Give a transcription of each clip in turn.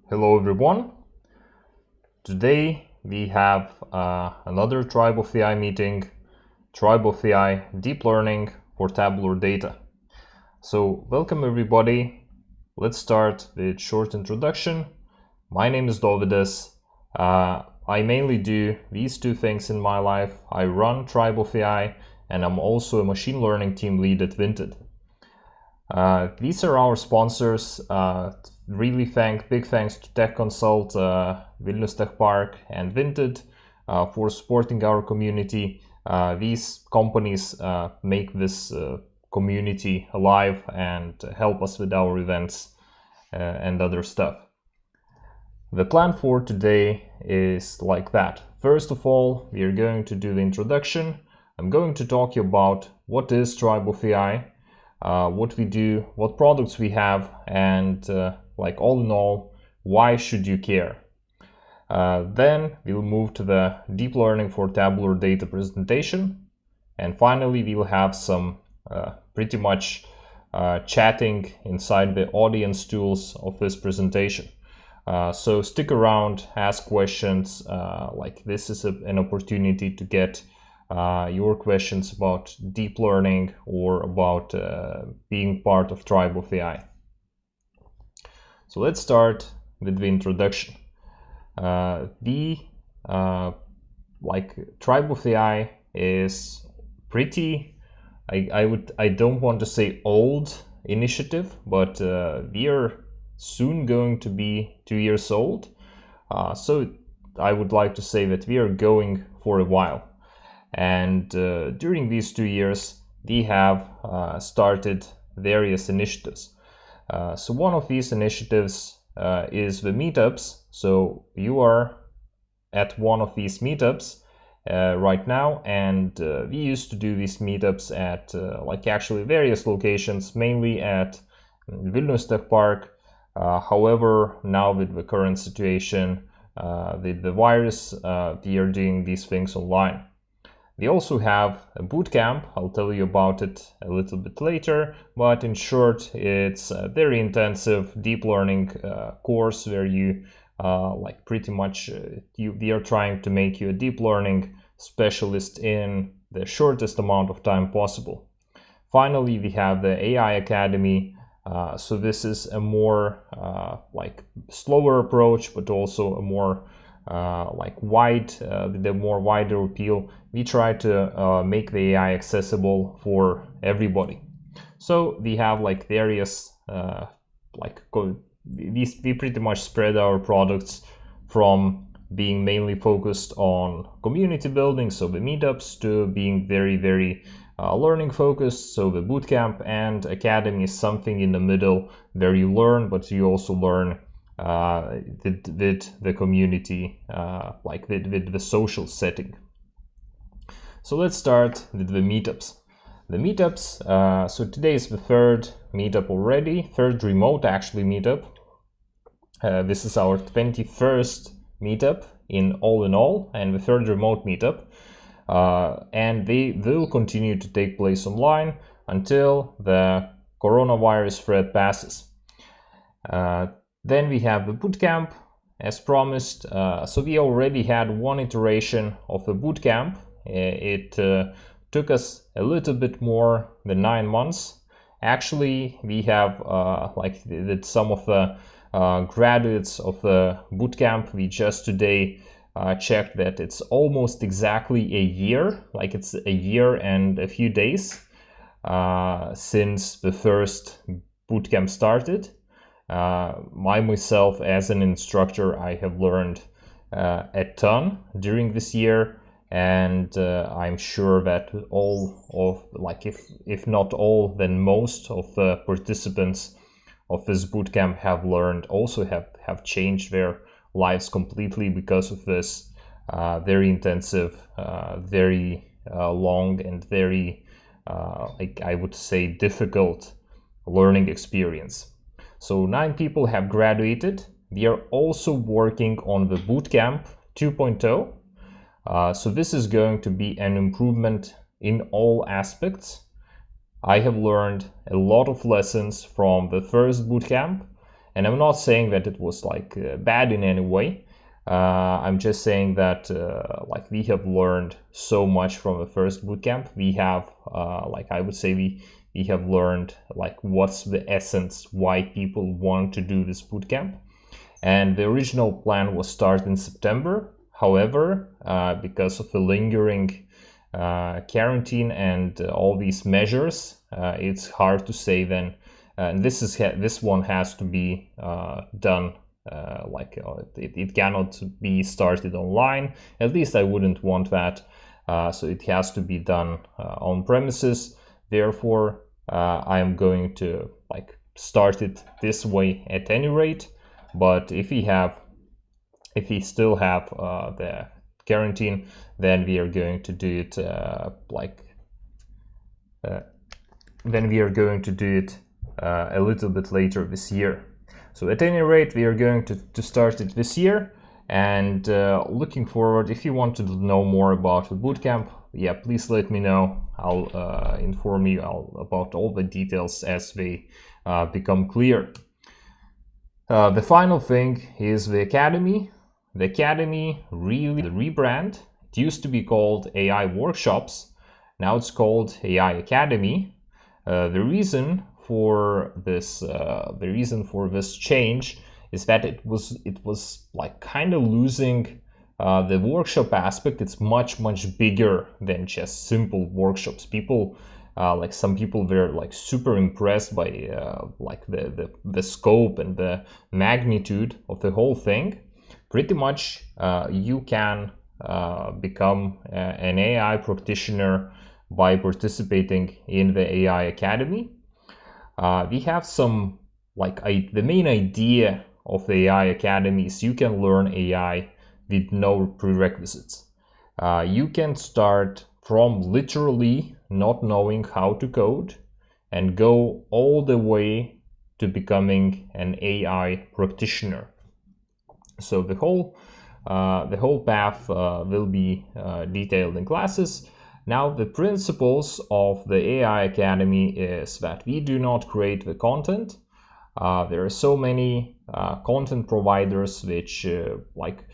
Hello everyone. Today we have another Tribe of AI meeting, Tribe of AI Deep Learning for Tabular Data. So welcome everybody. Let's start with short introduction. My name is Dovydas. I mainly do these two things in my life. I run Tribe of AI and I'm also a machine learning team lead at Vinted. These are our sponsors. Really big thanks to Tech Consult, Vilnius Tech Park and Vinted for supporting our community. These companies make this community alive and help us with our events and other stuff. The plan for today is like that. First of all, we are going to do the introduction. I'm going to talk to you about what is Tribe of AI, what we do, what products we have, and like all in all, why should you care? Then we'll move to the deep learning for tabular data presentation, and finally we'll have some pretty much chatting inside the audience tools of this presentation. So stick around, ask questions. Like this is an opportunity to get your questions about deep learning or about being part of Tribe of AI. So let's start with the introduction. Tribe of AI is pretty, I don't want to say old initiative, but we are soon going to be 2 years old. So I would like to say that we are going for a while. And during these 2 years, we have started various initiatives. So one of these initiatives is the meetups. So you are at one of these meetups right now, and we used to do these meetups at actually various locations, mainly at Vilnius Tech Park. However, now with the current situation, with the virus, we are doing these things online. We also have a bootcamp. I'll tell you about it a little bit later, but in short, it's a very intensive deep learning course where you we are trying to make you a deep learning specialist in the shortest amount of time possible. Finally, we have the AI Academy. So this is a more slower approach, but also a more with a more wider appeal. We try to make the AI accessible for everybody. So we have various we pretty much spread our products from being mainly focused on community building, so the meetups, to being very learning focused, so the bootcamp, and academy is something in the middle where you learn, but you also learn with the community, with the social setting. So let's start with the meetups. The meetups, so today is the third meetup already, third remote actually meetup. This is our 21st meetup in all, and the third remote meetup. And they will continue to take place online until the coronavirus threat passes. Then we have the bootcamp, as promised. So we already had one iteration of the bootcamp. It took us a little bit more than 9 months. Actually, we have some of the graduates of the bootcamp. We just today checked that it's almost exactly a year, it's a year and a few days since the first bootcamp started. Myself as an instructor, I have learned a ton during this year, and I'm sure that all of if not all, then most of the participants of this bootcamp have learned, also have changed their lives completely because of this very intensive, very long, and very I would say difficult learning experience. So 9 people have graduated. We are also working on the bootcamp 2.0. So this is going to be an improvement in all aspects. I have learned a lot of lessons from the first bootcamp, And I'm not saying that it was like bad in any way. I'm just saying that like we have learned so much from the first bootcamp. We have like I would say we have learned like what's the essence, why people want to do this bootcamp. And the original plan was start in September. However, because of the lingering quarantine and all these measures, it's hard to say then. And this one has to be done. It cannot be started online. At least I wouldn't want that. So it has to be done on premises. Therefore, I am going to like start it this way at any rate. But if we still have the quarantine, then we are going to do it a little bit later this year. So at any rate, we are going to start it this year, and looking forward. If you want to know more about the bootcamp, yeah, please let me know. I'll inform you about all the details as they become clear. The final thing is the Academy. The Academy really the rebrand. It used to be called AI Workshops. Now it's called AI Academy. The reason for this change is that it was like kind of losing the workshop aspect. It's much bigger than just simple workshops. People like some people were like super impressed by like the scope and the magnitude of the whole thing. Pretty much you can become an AI practitioner by participating in the AI Academy. We have some like the main idea of the AI Academy is you can learn AI with no prerequisites. You can start from literally not knowing how to code and go all the way to becoming an AI practitioner. So the whole path will be detailed in classes. Now the principles of the AI Academy is that we do not create the content. There are so many content providers which like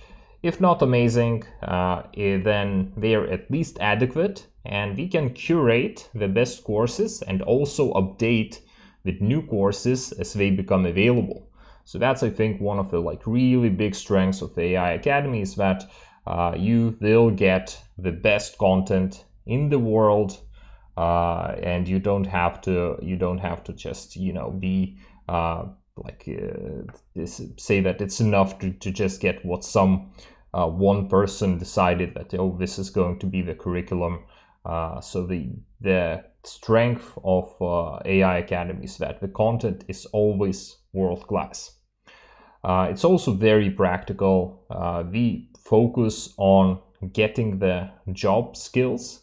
if not amazing, then they are at least adequate, and we can curate the best courses and also update with new courses as they become available. So that's, I think, one of the like really big strengths of the AI Academy is that you will get the best content in the world, and you don't have to just be say that it's enough to just get what some one person decided that, oh, this is going to be the curriculum. So the strength of AI Academy is that the content is always world class. It's also very practical. We focus on getting the job skills.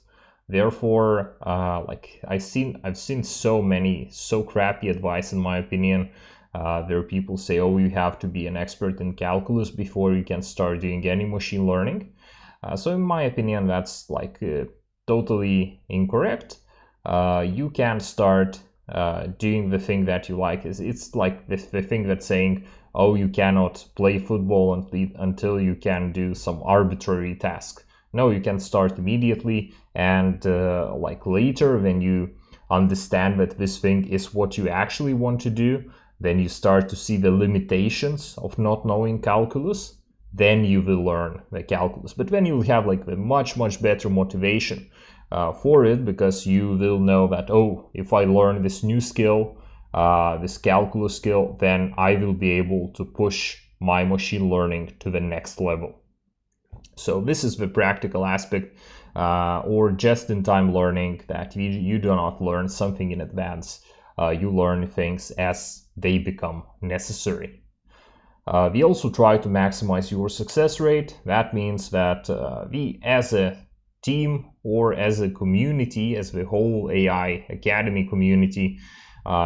Therefore, like I've seen so crappy advice, in my opinion. There are people say, oh, you have to be an expert in calculus before you can start doing any machine learning. So in my opinion, that's like totally incorrect. You can start doing the thing that you like. It's like the thing that's saying, oh, you cannot play football until you can do some arbitrary task. No, you can start immediately, and like later when you understand that this thing is what you actually want to do, then you start to see the limitations of not knowing calculus, then you will learn the calculus. But then you'll have like the much better motivation for it, because you will know that, oh, if I learn this new skill, this calculus skill, then I will be able to push my machine learning to the next level. So this is the practical aspect, or just-in-time learning, that you do not learn something in advance. You learn things as they become necessary. We also try to maximize your success rate. That means that we as a team or as a community, as the whole AI Academy community,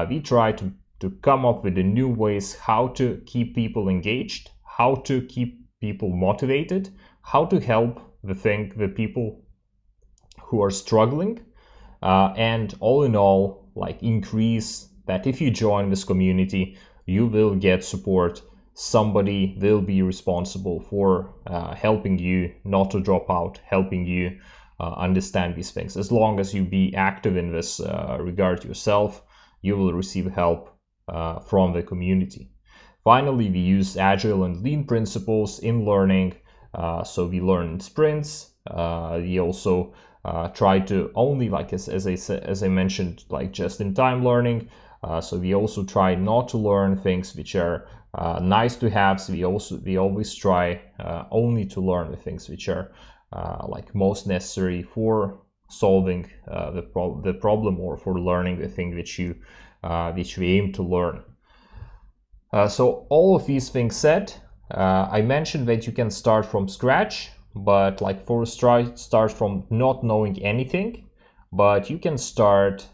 we try to come up with the new ways how to keep people engaged, how to keep people motivated, how to help the people who are struggling, and all in all, like increase that if you join this community, you will get support. Somebody will be responsible for helping you not to drop out, helping you understand these things. As long as you be active in this regard yourself, you will receive help from the community. Finally, we use agile and lean principles in learning. So we learn in sprints. We also try to only, like as I mentioned, like just-in-time learning. So we also try not to learn things which are nice to have. So we always try only to learn the things which are like most necessary for solving the problem, or for learning the thing which we aim to learn. So all of these things said, I mentioned that you can start from scratch, but like start from not knowing anything, but you can start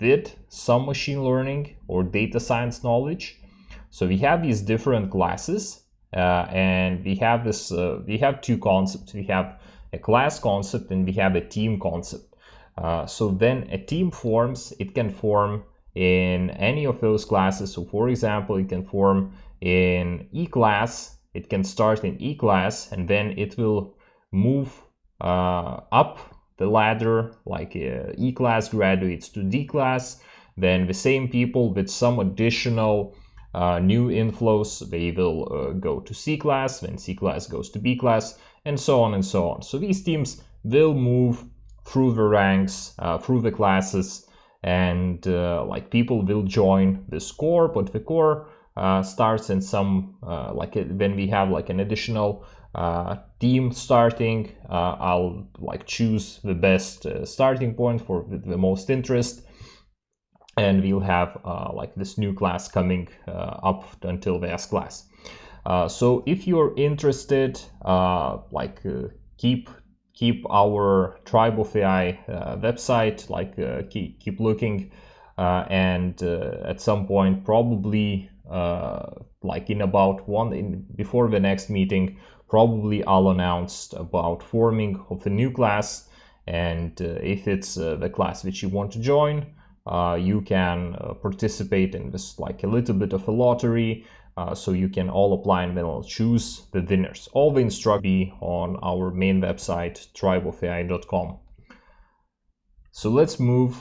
with some machine learning or data science knowledge. So we have these different classes, and we have two concepts. We have a class concept and we have a team concept. So when a team forms, it can form in any of those classes. So for example, it can form in E-class. It can start in E-class, and then it will move up the ladder, like E-class graduates to D-class. Then the same people with some additional new inflows, they will go to C-class, then C-class goes to B-class, and so on and so on. So these teams will move through the ranks, through the classes, and like people will join this core, but the core starts in some when we have like an additional team starting, I'll like choose the best starting point for the most interest, and we'll have like this new class coming up until the S class. So if you're interested, keep our Tribe of AI website, keep looking, and at some point, probably in about before the next meeting, probably I'll announce about forming of a new class. And if it's the class which you want to join, you can participate in this, like a little bit of a lottery. So you can all apply, and then I'll choose the winners. All the instructions be on our main website, tribeofai.com. So let's move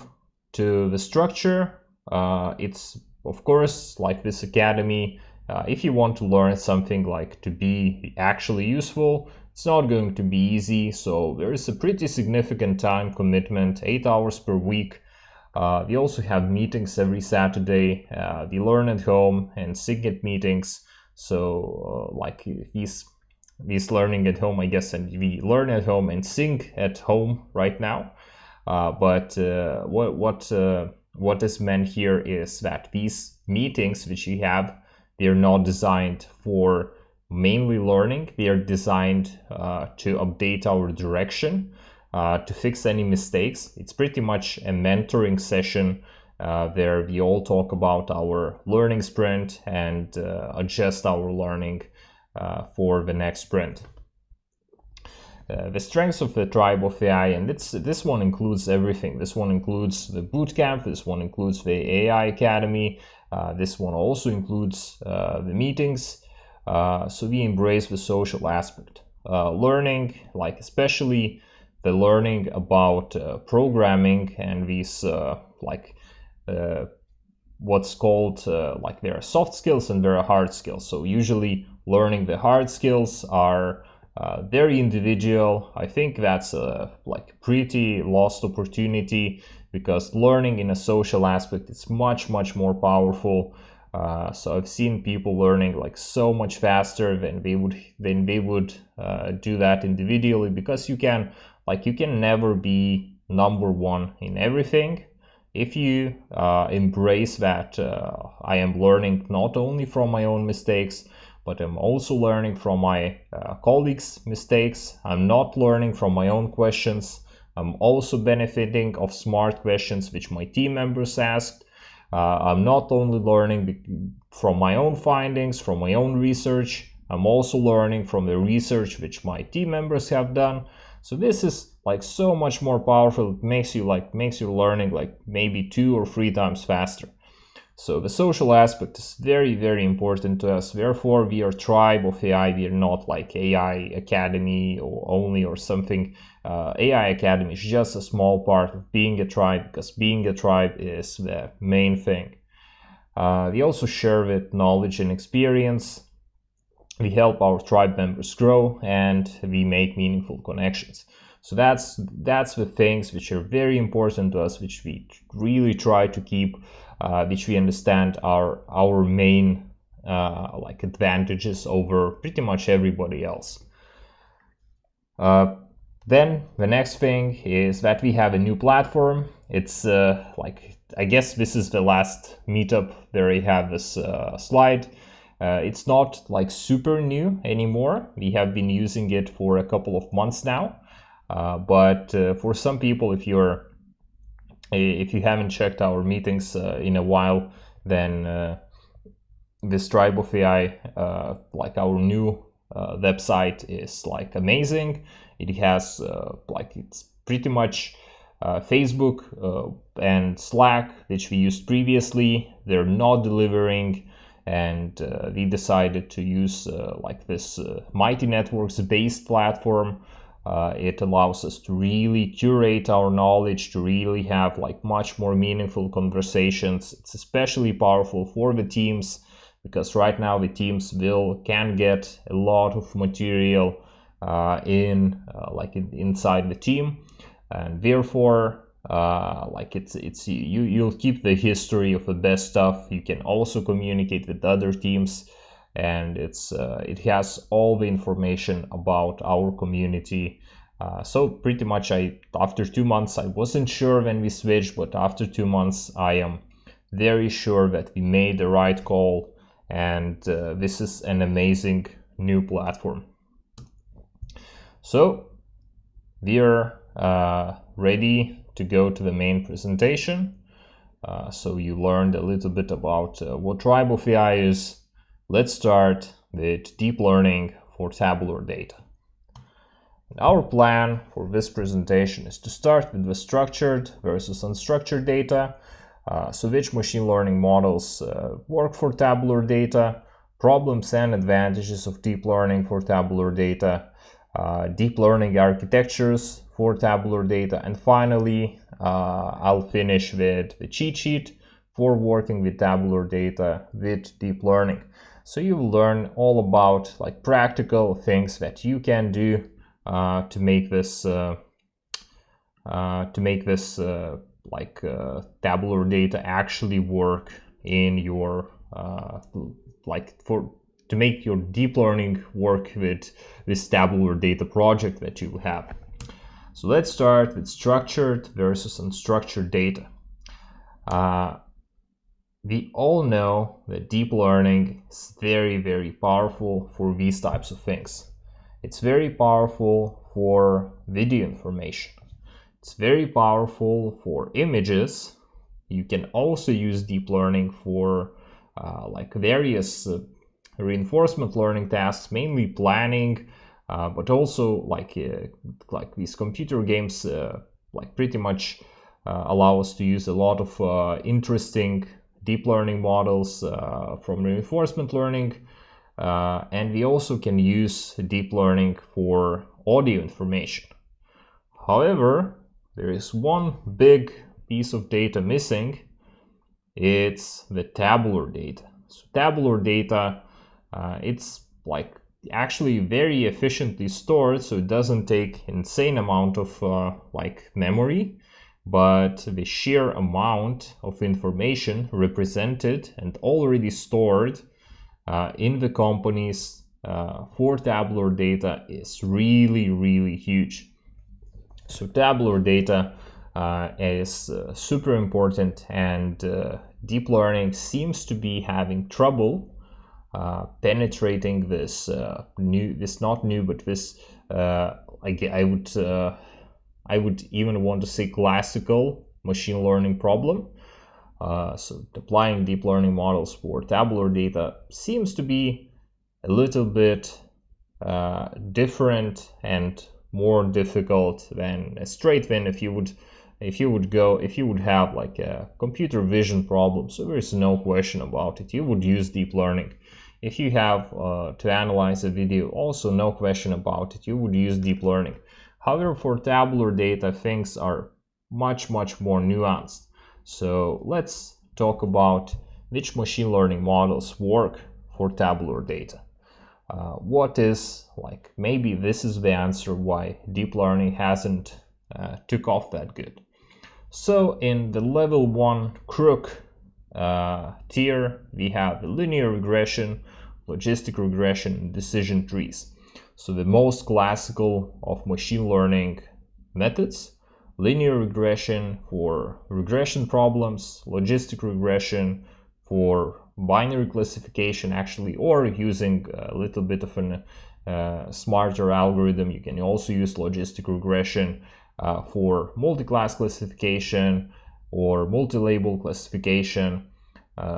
to the structure. It's, of course, like this academy. If you want to learn something like to be actually useful, it's not going to be easy. So there is a pretty significant time commitment, 8 hours per week. We also have meetings every Saturday. We learn at home and sing at meetings. So he's learning at home, I guess, and we learn at home and sing at home right now. But what is meant here is that these meetings which we have, they're not designed for mainly learning. They are designed to update our direction, to fix any mistakes. It's pretty much a mentoring session where we all talk about our learning sprint and adjust our learning for the next sprint. The strengths of the Tribe of AI, and this one includes everything. This one includes the bootcamp, this one includes the AI Academy, this one also includes the meetings. So we embrace the social aspect. Learning, like especially the learning about programming and these what's called there are soft skills and there are hard skills. So usually learning the hard skills are very individual. I think that's a pretty lost opportunity, because learning in a social aspect is much more powerful. So I've seen people learning so much faster than they would do that individually, because you can never be number one in everything. If you embrace that I am learning not only from my own mistakes, but I'm also learning from my colleagues' mistakes. I'm not learning from my own questions. I'm also benefiting of smart questions which my team members asked. I'm not only learning from my own findings, from my own research, I'm also learning from the research which my team members have done. So this is so much more powerful. It makes you learning maybe 2 or 3 times faster. So the social aspect is very, very important to us. Therefore, we are tribe of AI. We are not like AI Academy or only or something. AI Academy is just a small part of being a tribe, because being a tribe is the main thing. We also share with knowledge and experience. We help our tribe members grow, and we make meaningful connections. So that's the things which are very important to us, which we really try to keep, which we understand are our main like advantages over pretty much everybody else. Then the next thing is that we have a new platform. It's like, I guess this is the last meetup where I have this slide. It's not like super new anymore. We have been using it for a couple of months now. But for some people, if you haven't checked our meetings in a while, then this Tribe of AI, like our new website, is like amazing. It has like, it's pretty much Facebook and Slack, which we used previously. They're not delivering, and we decided to use like this Mighty Networks based platform. It allows us to really curate our knowledge, to really have like much more meaningful conversations. It's especially powerful for the teams, because right now the teams can get a lot of material inside the team, and therefore like you'll keep the history of the best stuff. You can also communicate with other teams, and it has all the information about our community. So pretty much after 2 months, I wasn't sure when we switched, but after 2 months I am very sure that we made the right call, and this is an amazing new platform. So we are ready to go to the main presentation. So you learned a little bit about what Tribe of AI is. Let's start with deep learning for tabular data. And our plan for this presentation is to start with the structured versus unstructured data. So which machine learning models work for tabular data, problems and advantages of deep learning for tabular data, deep learning architectures for tabular data, and finally I'll finish with the cheat sheet for working with tabular data with deep learning. So you will learn all about like practical things that you can do to make this tabular data actually work in your to make your deep learning work with this tabular data project that you have. So let's start with structured versus unstructured data. We all know that deep learning is very, very powerful for these types of things. It's very powerful for video information. It's very powerful for images. You can also use deep learning for like various reinforcement learning tasks, mainly planning, but also like these computer games like pretty much allow us to use a lot of interesting deep learning models from reinforcement learning, and we also can use deep learning for audio information. However, there is one big piece of data missing. It's the tabular data. So tabular data, it's like actually very efficiently stored, so it doesn't take insane amount of like memory, but the sheer amount of information represented and already stored in the companies for tabular data is really, really huge. So tabular data is super important, and deep learning seems to be having trouble penetrating this I would even want to say classical machine learning problem. So applying deep learning models for tabular data seems to be a little bit different and more difficult than a straight win if you would if you would have like a computer vision problem, so there is no question about it, you would use deep learning. If you have to analyze a video, also no question about it, you would use deep learning. However, for tabular data, things are much more nuanced. So let's talk about which machine learning models work for tabular data. What is, like, maybe this is the answer why deep learning hasn't took off that good. So in the level 1 crook tier, we have the linear regression, logistic regression, and decision trees. So the most classical of machine learning methods: linear regression for regression problems, logistic regression for binary classification actually, or using a little bit of a smarter algorithm, you can also use logistic regression for multi-class classification or multi-label classification.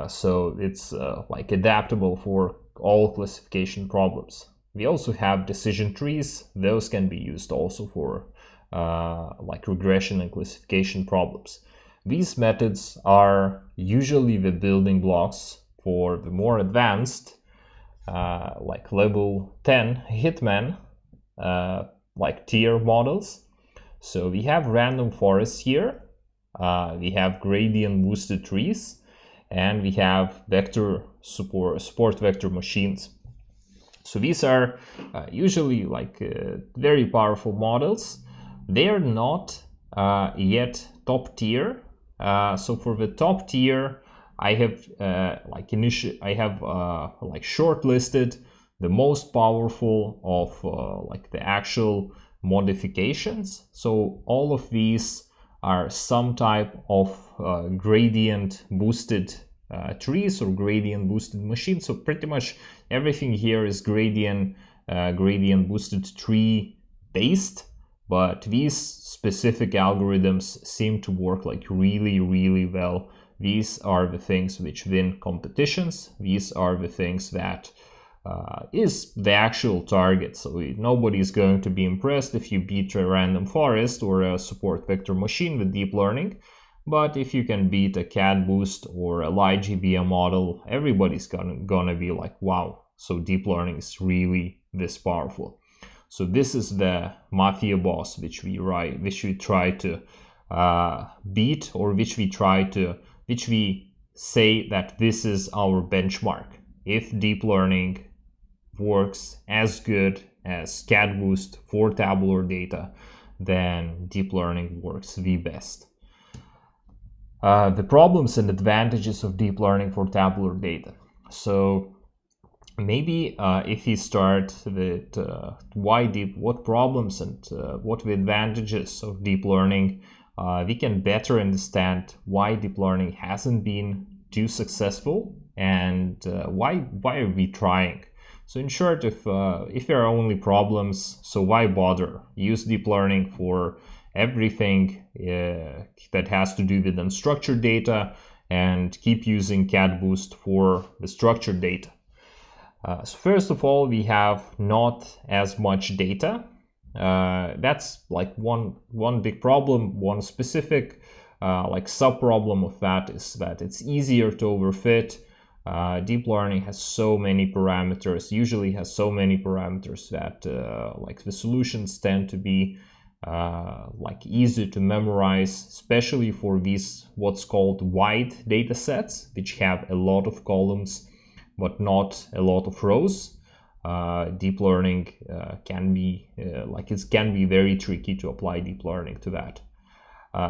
So it's like adaptable for all classification problems. We also have decision trees. Those can be used also for like regression and classification problems. These methods are usually the building blocks for the more advanced like level 10 hitman like tier models. So we have random forests here, we have gradient boosted trees, and we have vector support vector machines. So these are usually like very powerful models. They are not yet top tier. So for the top tier, I have like shortlisted the most powerful of like the actual modifications. So all of these are some type of gradient boosted trees or gradient boosted machines. So pretty much everything here is gradient boosted tree based, but these specific algorithms seem to work like really well. These are the things which win competitions. These are the things that is the actual target. So nobody is going to be impressed if you beat a random forest or a support vector machine with deep learning. But if you can beat a CAD boost or a LightGBM model, everybody's gonna be like, wow, so deep learning is really this powerful. So this is the mafia boss which we try to beat, or which we say that this is our benchmark. If deep learning works as good as CAD boost for tabular data, then deep learning works the best. The problems and advantages of deep learning for tabular data. So maybe if we start with what problems and what the advantages of deep learning, we can better understand why deep learning hasn't been too successful and why are we trying. So in short, if there are only problems, so why bother? Use deep learning for everything that has to do with unstructured data, and keep using CAD boost for the structured data. So first of all, we have not as much data. That's like one big problem. One specific like sub problem of that is that it's easier to overfit. Deep learning has so many parameters, usually has so many parameters that like the solutions tend to be like easy to memorize, especially for these what's called wide data sets, which have a lot of columns but not a lot of rows. Deep learning can be it can be very tricky to apply deep learning to that.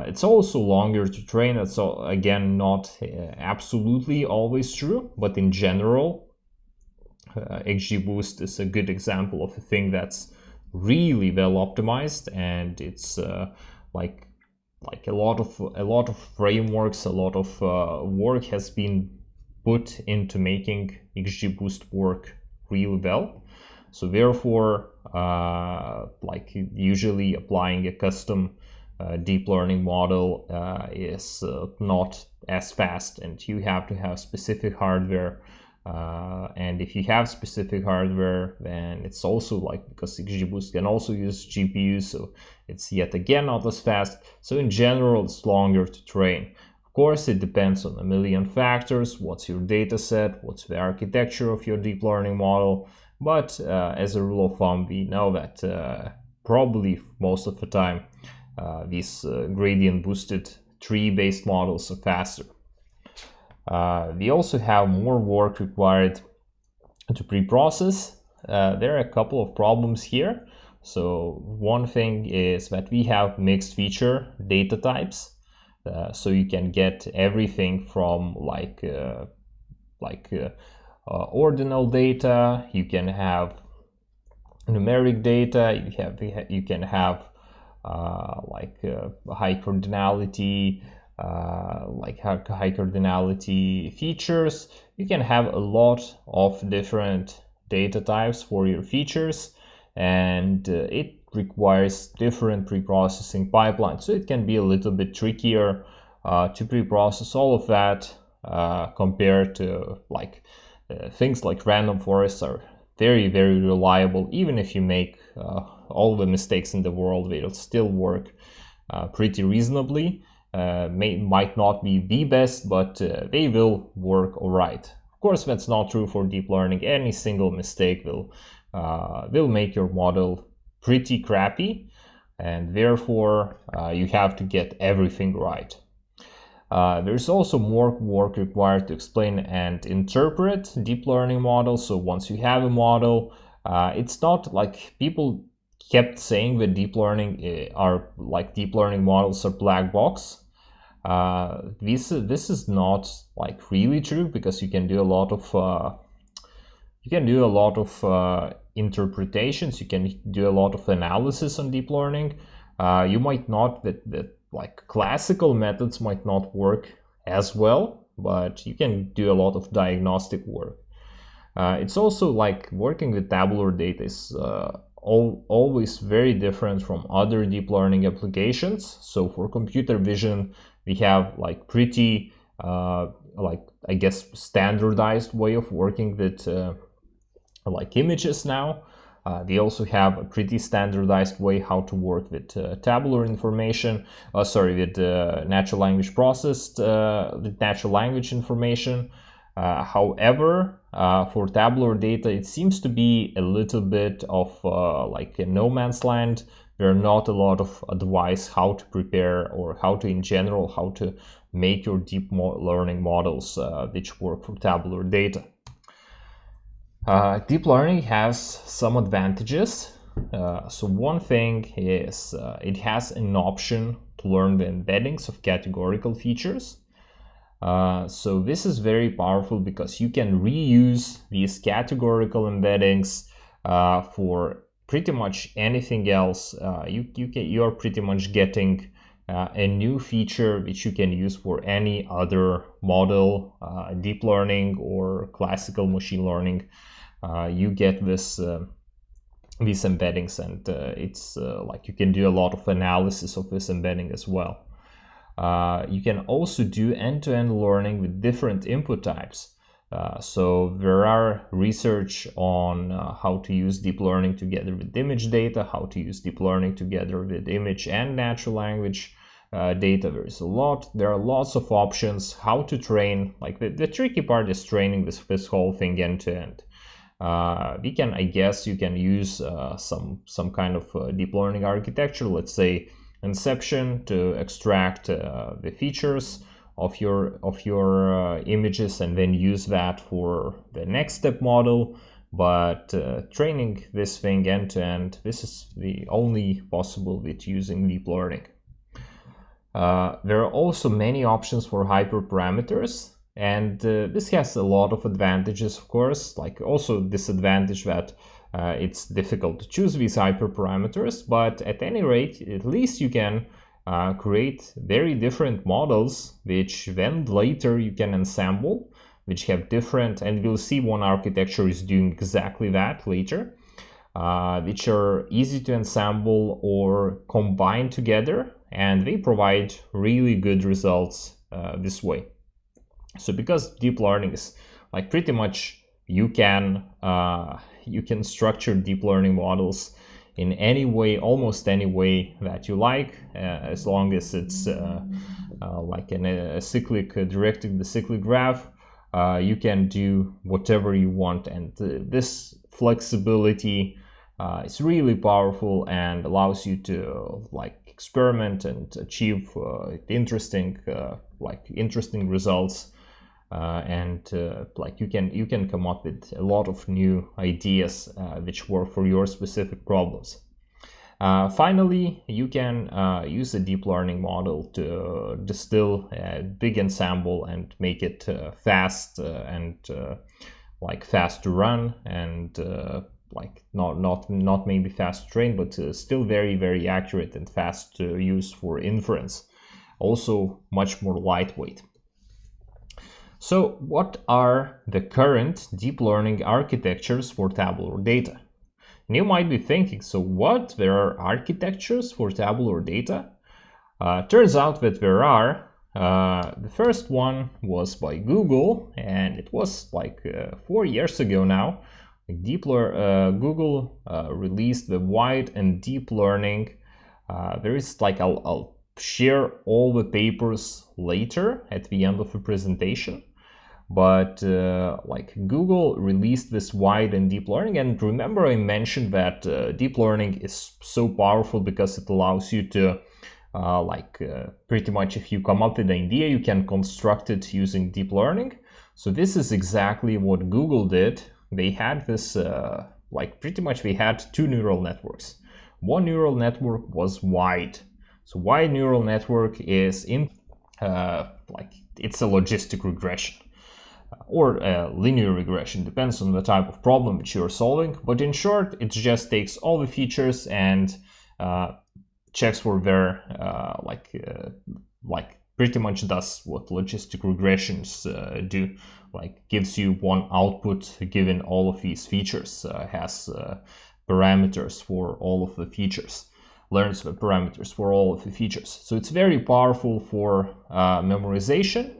It's also longer to train. That's again not absolutely always true, but in general, XGBoost is a good example of a thing that's really well optimized, and it's like a lot of frameworks, a lot of work has been put into making XGBoost work really well. So therefore, like usually applying a custom deep learning model is not as fast, and you have to have specific hardware And if you have specific hardware, then it's also like, because XGBoost can also use GPU, so it's yet again not as fast. So in general, it's longer to train. Of course, it depends on a million factors. What's your data set? What's the architecture of your deep learning model? But as a rule of thumb, we know that probably most of the time these gradient boosted tree-based models are faster. We also have more work required to pre-process. There are a couple of problems here. So one thing is that we have mixed feature data types. So you can get everything from ordinal data. You can have numeric data. You can have high cardinality. High cardinality features. You can have a lot of different data types for your features, and it requires different pre-processing pipelines, so it can be a little bit trickier to pre-process all of that compared to things like random forests are very, very reliable. Even if you make all the mistakes in the world, they'll still work pretty reasonably. Might not be the best, but they will work all right. Of course, that's not true for deep learning. Any single mistake will make your model pretty crappy, and therefore you have to get everything right. There's also more work required to explain and interpret deep learning models. So once you have a model, it's not like people kept saying that deep learning models are black box. This is not really true, because you can do a lot of interpretations. You can do a lot of analysis on deep learning. You might not that classical methods might not work as well, but you can do a lot of diagnostic work. It's also working with tabular data is always very different from other deep learning applications. So for computer vision, we have pretty I guess standardized way of working with images now. They also have a pretty standardized way how to work with tabular information. With natural language processed, with natural language information. However, for tabular data, it seems to be a little bit of a no man's land. There are not a lot of advice how to prepare, or how to, in general, how to make your deep learning models which work for tabular data. Deep learning has some advantages. So one thing is it has an option to learn the embeddings of categorical features. So this is very powerful, because you can reuse these categorical embeddings for pretty much anything else. You are pretty much getting a new feature which you can use for any other model, deep learning or classical machine learning. You get these embeddings, and it's you can do a lot of analysis of this embedding as well. You can also do end-to-end learning with different input types. So there are research on how to use deep learning together with image data, how to use deep learning together with image and natural language data. There are lots of options how to train. The tricky part is training this whole thing end to end. You can use some kind of deep learning architecture, let's say Inception, to extract the features of your images and then use that for the next step model. But training this thing end to end, this is the only possible with using deep learning. There are also many options for hyperparameters, and this has a lot of advantages, of course, also disadvantage that it's difficult to choose these hyperparameters, but at any rate, at least you can create very different models, which then later you can ensemble, which have different, and we'll see one architecture is doing exactly that later, which are easy to ensemble or combine together, and they provide really good results this way. So because deep learning is like pretty much you can structure deep learning models in any way, almost any way that you like, as long as it's like a cyclic, directing the cyclic graph. You can do whatever you want, and this flexibility is really powerful and allows you to like experiment and achieve interesting results. Like you can come up with a lot of new ideas which work for your specific problems. Finally, you can use a deep learning model to distill a big ensemble and make it fast and like fast to run, and like not maybe fast to train, but still very accurate and fast to use for inference. Also much more lightweight. So what are the current deep learning architectures for tabular data? And you might be thinking, so what? There are architectures for tabular data? Turns out that there are. The first one was by Google, and it was like 4 years ago now. Google released the wide and deep learning. There is like, I'll share all the papers later at the end of the presentation. But like Google released this wide and deep learning, and remember I mentioned that deep learning is so powerful because it allows you to pretty much, if you come up with an idea, you can construct it using deep learning. So this is exactly what Google did. They had this pretty much they had two neural networks. One neural network was wide. So wide neural network is it's a logistic regression or linear regression, depends on the type of problem which you're solving. But in short, it just takes all the features and checks for their pretty much does what logistic regressions do, like gives you one output given all of these features, has parameters for all of the features, learns the parameters for all of the features. So it's very powerful for memorization.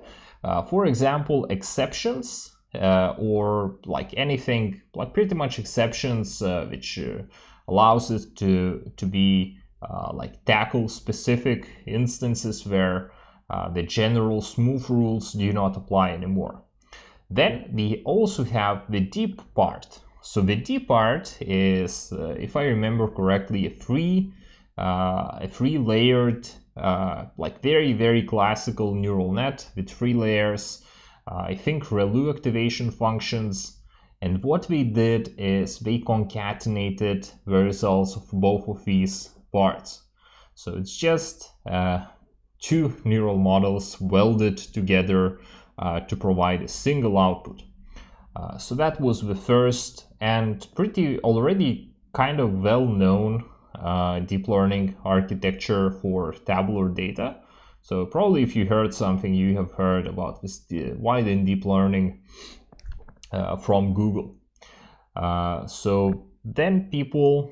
For example, exceptions or like anything, like pretty much exceptions, which allows it to be tackle specific instances where the general smooth rules do not apply anymore. Then we also have the deep part. So the deep part is, if I remember correctly, a three-layered, very classical neural net with 3 layers. I think ReLU activation functions. And what we did is we concatenated the results of both of these parts. So it's just 2 neural models welded together to provide a single output. So that was the first and pretty already kind of well-known deep learning architecture for tabular data. So probably if you heard something, you have heard about this wide and deep learning from Google. So then people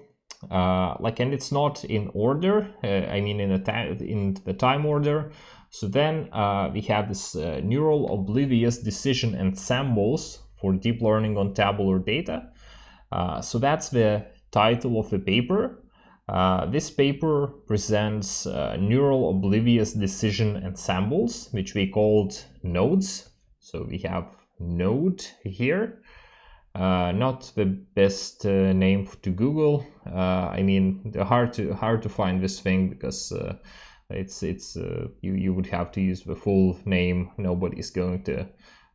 and it's not in order, I mean in the time order. So then we have this neural oblivious decision ensembles for deep learning on tabular data. So that's the title of the paper. This paper presents neural oblivious decision ensembles, which we called nodes. So we have node here. Not the best name to Google. I mean, hard to find this thing because you would have to use the full name. Nobody's going to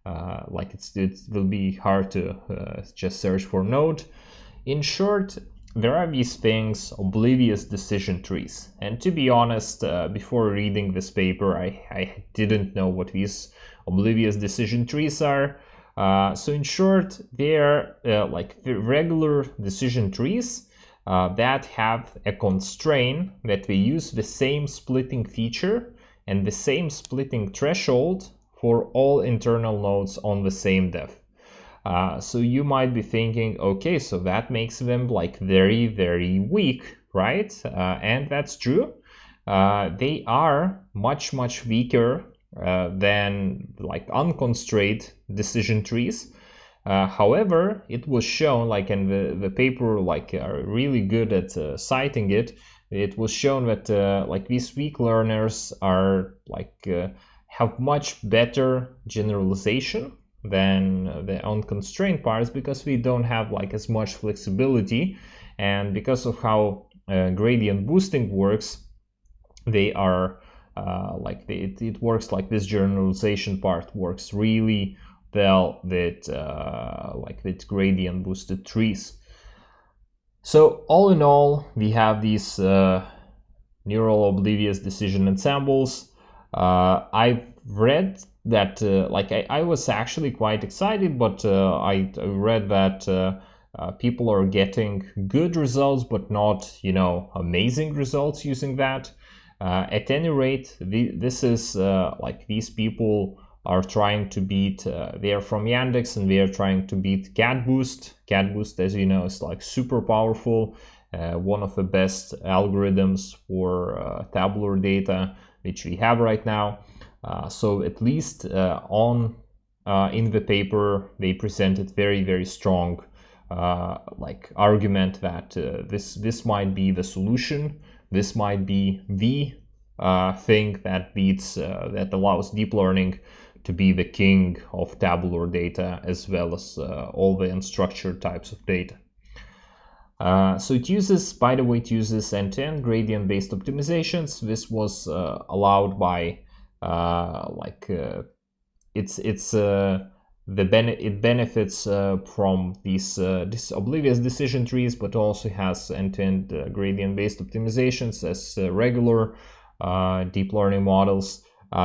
it will be hard to just search for node. In short, there are these things, oblivious decision trees. And to be honest, before reading this paper, I didn't know what these oblivious decision trees are. So in short, they're regular decision trees that have a constraint that we use the same splitting feature and the same splitting threshold for all internal nodes on the same depth. So you might be thinking, okay, so that makes them very weak, right? And that's true. They are much weaker than unconstrained decision trees. However, it was shown, like in the paper, like are really good at citing it. It was shown that like these weak learners are like have much better generalization than the unconstrained parts, because we don't have like as much flexibility, and because of how gradient boosting works, they are it works like this generalization part works really well with like with gradient boosted trees. So all in all, we have these neural oblivious decision ensembles. I've read that I was actually quite excited, but I read that people are getting good results, but not, you know, amazing results using that. At any rate, this is like these people are trying to beat, they are from Yandex and they are trying to beat CatBoost. CatBoost, as you know, is like super powerful, one of the best algorithms for tabular data which we have right now. So at least in the paper, they presented very strong like argument that this might be the solution. This might be the thing that beats that allows deep learning to be the king of tabular data, as well as all the unstructured types of data. So it uses, by the way, it uses end-to-end gradient-based optimizations. This was allowed by it benefits from these oblivious decision trees, but also has end-to-end gradient-based optimizations as regular deep learning models.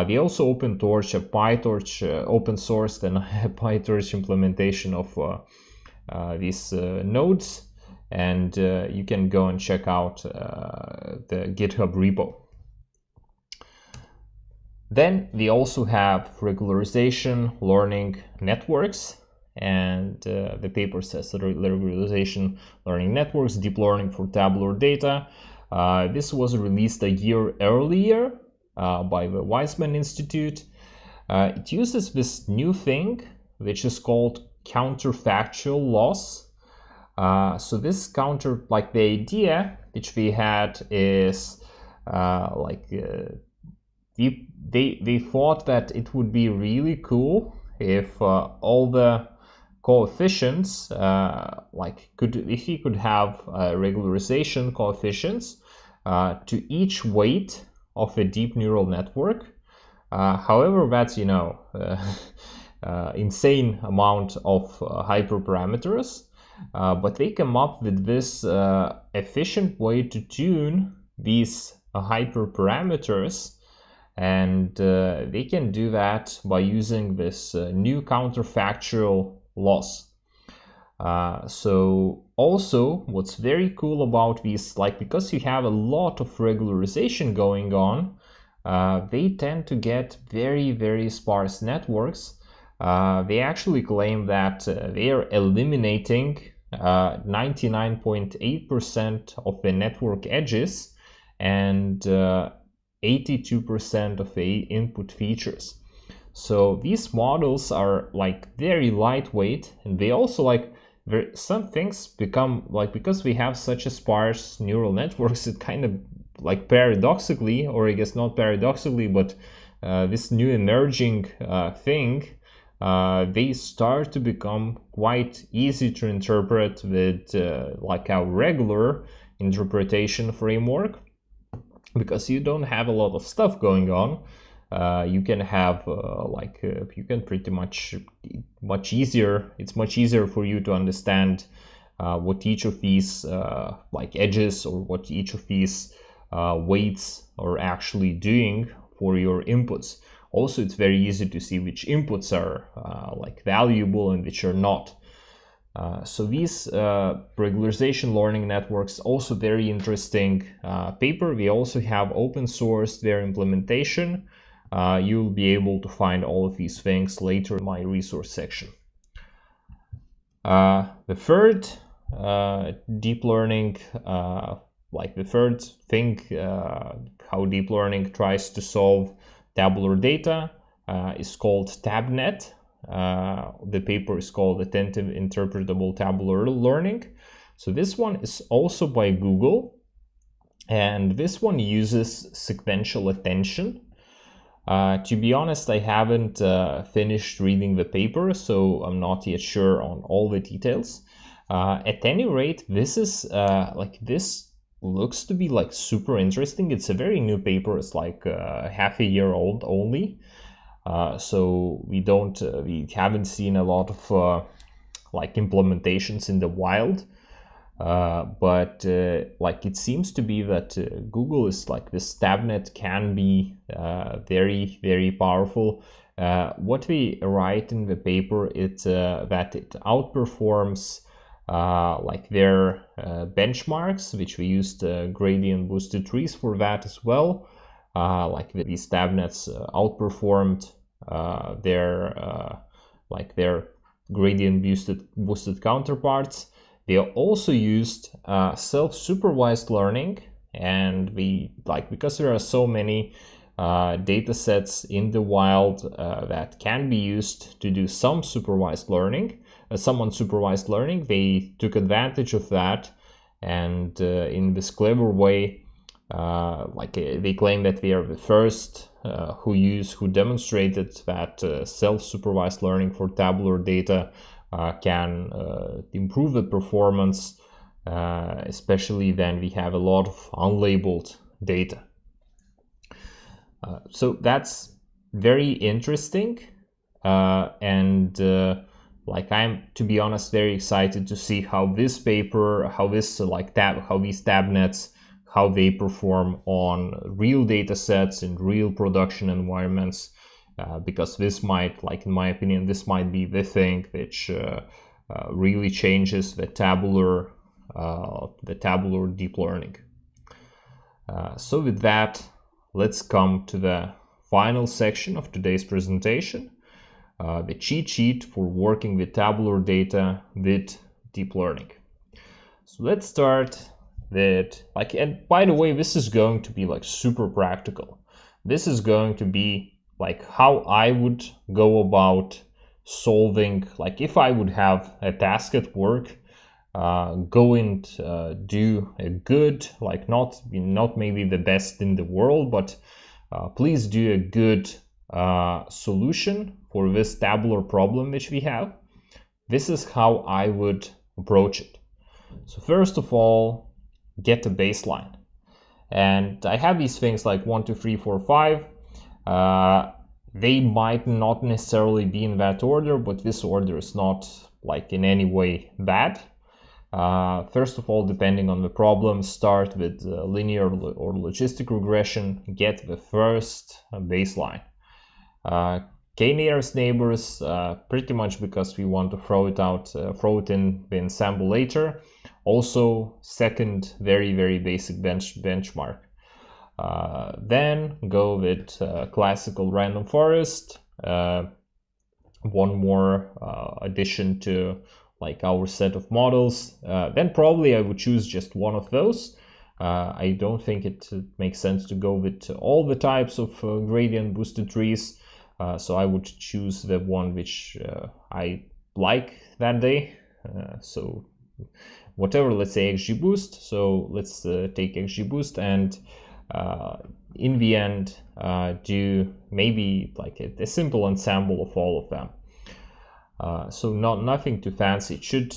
We also open sourced and a PyTorch implementation of these nodes, and you can go and check out the GitHub repo. Then we also have regularization learning networks, and the paper says that regularization learning networks, deep learning for tabular data. This was released a year earlier by the Weizmann Institute. It uses this new thing which is called counterfactual loss. So this the idea which we had is they thought that it would be really cool if all the coefficients if you could have regularization coefficients to each weight of a deep neural network. However, that's, you know, insane amount of hyperparameters, but they come up with this efficient way to tune these hyperparameters, and they can do that by using this new counterfactual loss. So also what's very cool about these, because you have a lot of regularization going on, they tend to get very sparse networks. They actually claim that they are eliminating 99.8% of the network edges and 82% of the input features. So these models are very lightweight, and they also some things become because we have such a sparse neural networks, it kind of paradoxically, or I guess not paradoxically, but this new emerging thing, they start to become quite easy to interpret with our regular interpretation framework, because you don't have a lot of stuff going on. You can have you can pretty much it's much easier for you to understand what each of these edges, or what each of these weights are actually doing for your inputs. Also, it's very easy to see which inputs are valuable and which are not. So these regularization learning networks, also very interesting paper. We also have open sourced their implementation. You'll be able to find all of these things later in my resource section. The third deep learning, the third thing, how deep learning tries to solve tabular data is called TabNet. The paper is called Attentive Interpretable Tabular Learning. So this one is also by Google, and this one uses sequential attention. To be honest, I haven't finished reading the paper, so I'm not yet sure on all the details. At any rate, this is this looks to be like super interesting. It's a very new paper. It's like half a year old only. So we haven't seen a lot of like implementations in the wild. But it seems to be that Google is like this TabNet can be very, very powerful. What we write in the paper is that it outperforms their benchmarks, which we used gradient boosted trees for that as well. These TabNets outperformed their gradient boosted counterparts. They also used self-supervised learning, and because there are so many data sets in the wild that can be used to do some unsupervised learning, they took advantage of that, and in this clever way, they claim that they are the first who demonstrated that self-supervised learning for tabular data can improve the performance, especially when we have a lot of unlabeled data. So that's very interesting, and I'm, to be honest, very excited to see how this paper, how these TabNets, how they perform on real data sets in real production environments. Because this might, in my opinion, this might be the thing which really changes the tabular deep learning. So with that, let's come to the final section of today's presentation, the cheat sheet for working with tabular data with deep learning. So let's start with, and by the way, this is going to be super practical. This is going to be how I would go about solving, if I would have a task at work, go and do a good, not maybe the best in the world, but please do a good solution for this tabular problem which we have. This is how I would approach it. So first of all, get a baseline. And I have these things like 1, 2, 3, 4, 5. They might not necessarily be in that order, but this order is not in any way bad. First of all, depending on the problem, start with linear or logistic regression, get the first baseline. K-nearest neighbors, pretty much because we want to throw it in the ensemble later. Also, second very, very basic benchmark. Then go with classical random forest, one more addition to our set of models. Then probably I would choose just one of those. I don't think it makes sense to go with all the types of gradient boosted trees, so I would choose the one which I like that day. So whatever, let's say XGBoost. So let's take XGBoost and in the end do maybe a simple ensemble of all of them. So nothing too fancy. It should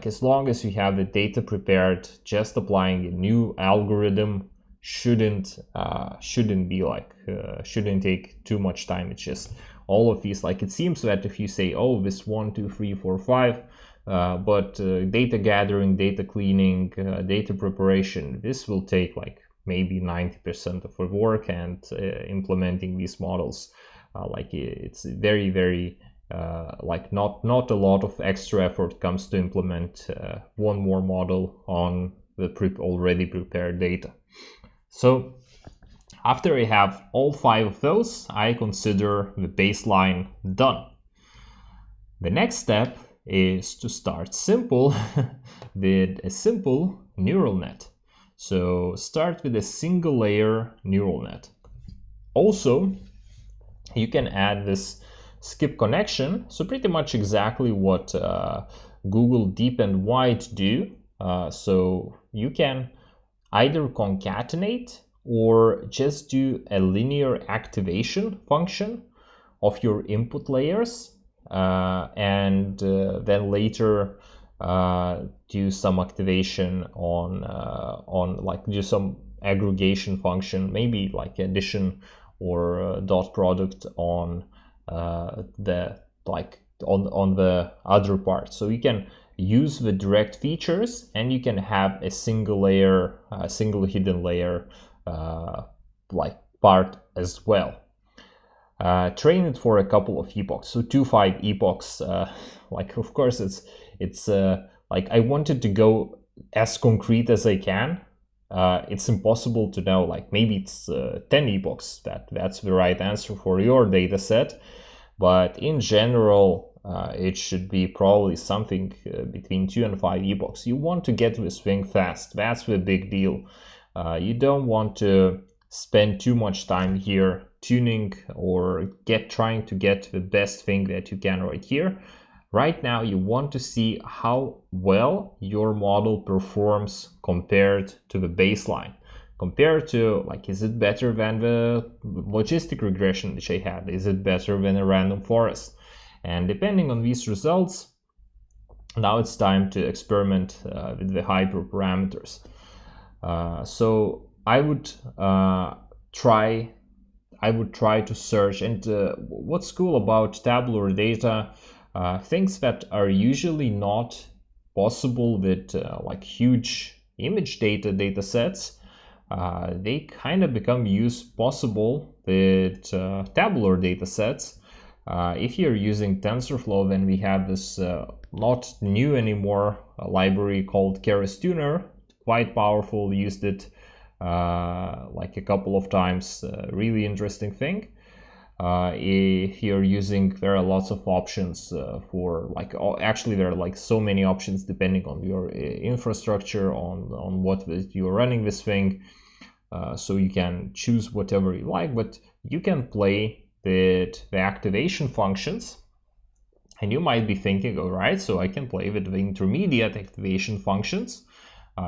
as long as you have the data prepared, just applying a new algorithm shouldn't take too much time. It's just all of these, it seems that if you say, oh, this 1, 2, 3, 4, 5, but data gathering, data cleaning, data preparation, this will take maybe 90% of the work, and implementing these models, it's very, very not a lot of extra effort comes to implement one more model on the already prepared data. So after I have all 5 of those, I consider the baseline done. The next step is to start simple with a simple neural net. So start with a single layer neural net. Also, you can add this skip connection. So pretty much exactly what Google Deep and Wide do. So you can either concatenate or just do a linear activation function of your input layers, and then later do some activation on like do some aggregation function, maybe like addition or dot product on the like on the other part. So you can use the direct features, and you can have a single layer, a single hidden layer like part as well. Train it for a couple of epochs, so 2-5 epochs. Like of course it's like I wanted to go as concrete as I can. It's impossible to know, like maybe it's 10 epochs that's the right answer for your data set, but in general it should be probably something between 2 and 5 epochs. You want to get this thing fast. That's the big deal. You don't want to spend too much time here tuning or trying to get the best thing that you can right here. Right now you want to see how well your model performs compared to the baseline. Compared to, like, is it better than the logistic regression which I had? Is it better than a random forest? And depending on these results, now it's time to experiment with the hyperparameters. So I would try to search. And what's cool about tabular data, things that are usually not possible with like huge image data sets, they kind of become possible with tabular data sets. If you're using TensorFlow, then we have this not new anymore library called Keras Tuner, quite powerful. Used it like a couple of times. Really interesting thing. If you're using, there are lots of options for like, actually there are like so many options depending on your infrastructure, on what you're running this thing. So you can choose whatever you like, but you can play with the activation functions. And you might be thinking, all right, so I can play with the intermediate activation functions.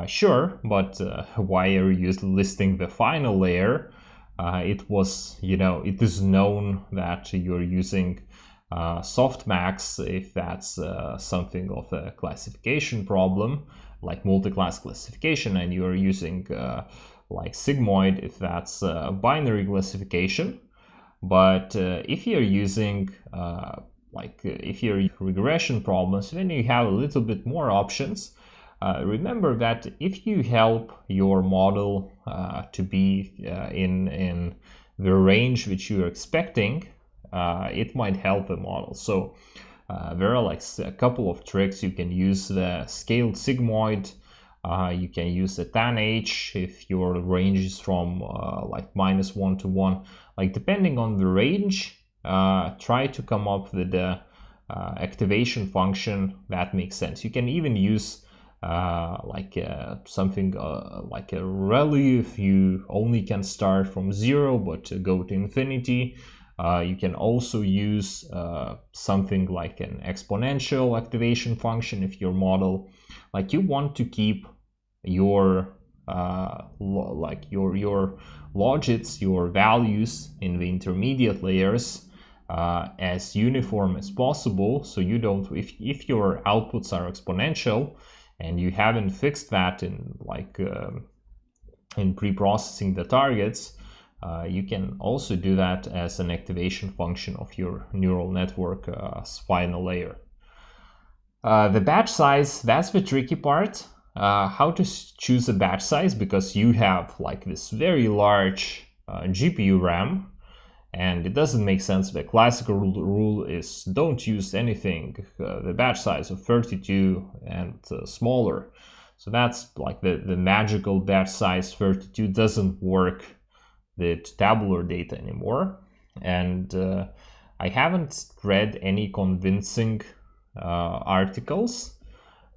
Sure, but why are you listing the final layer? It is known that you're using softmax if that's something of a classification problem, like multi-class classification, and you're using like sigmoid if that's binary classification. But if you're using if you're regression problems, then you have a little bit more options. Remember that if you help your model to be in the range which you're expecting, it might help the model. So there are like a couple of tricks. You can use the scaled sigmoid. You can use the tanh if your range is from like -1 to 1. Like depending on the range, try to come up with the activation function that makes sense. You can even use something like a rally if you only can start from 0 but go to infinity. You can also use something like an exponential activation function if your model, like you want to keep your your logits, your values in the intermediate layers as uniform as possible. So you don't, if your outputs are exponential and you haven't fixed that in in pre-processing the targets, you can also do that as an activation function of your neural network final layer. The batch size, that's the tricky part. How to choose a batch size, because you have like this very large GPU RAM, and it doesn't make sense. The classical rule is don't use anything the batch size of 32 and smaller. So that's like the magical batch size 32 doesn't work with tabular data anymore. And I haven't read any convincing articles,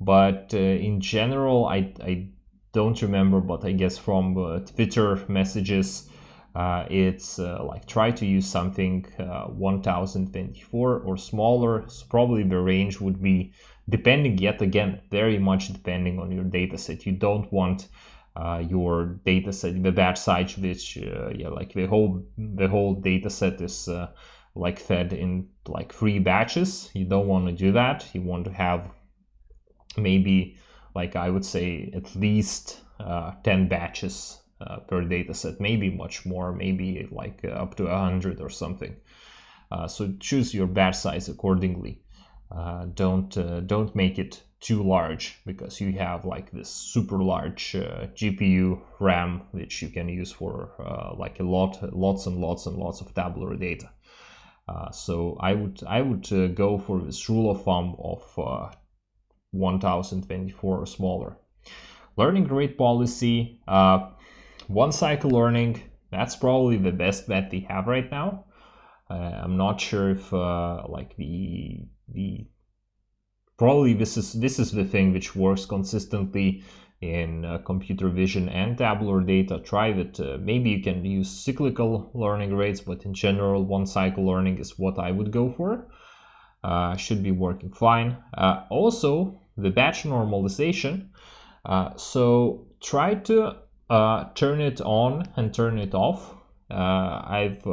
but in general I don't remember, but I guess from Twitter messages It's like try to use something 1024 or smaller. So probably the range would be depending, yet again, very much depending on your dataset. You don't want your dataset, the batch size, which like the whole dataset is like fed in like 3 batches. You don't want to do that. You want to have maybe, like I would say, at least 10 batches per dataset, maybe much more, maybe like up to 100 or something. So choose your batch size accordingly. Don't make it too large, because you have like this super large GPU RAM, which you can use for like lots and lots of tabular data. So I would go for this rule of thumb of 1024 or smaller. Learning rate policy, one cycle learning, that's probably the best that we have right now. I'm not sure if like the probably this is the thing which works consistently in computer vision and tabular data. Try it. Maybe you can use cyclical learning rates, but in general, one cycle learning is what I would go for. Should be working fine. Also, the batch normalization. So try to turn it on and turn it off. I've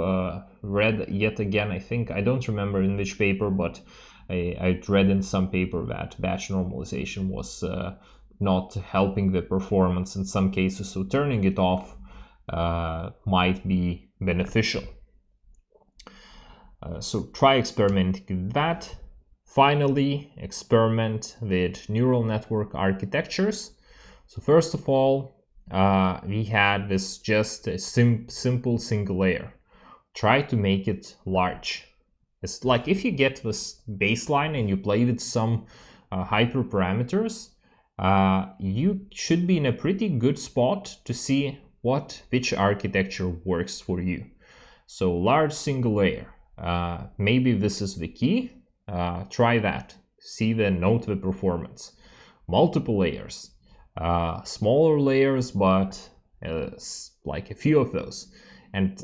read yet again, I don't remember in which paper, but I read in some paper that batch normalization was not helping the performance in some cases, so turning it off might be beneficial. So try experimenting with that. Finally, experiment with neural network architectures. So first of all, we had this just a simple single layer. Try to make it large. It's like if you get this baseline and you play with some hyperparameters, you should be in a pretty good spot to see which architecture works for you. So large single layer. Maybe this is the key. Try that. Note the performance. Multiple layers. Smaller layers, but like a few of those. And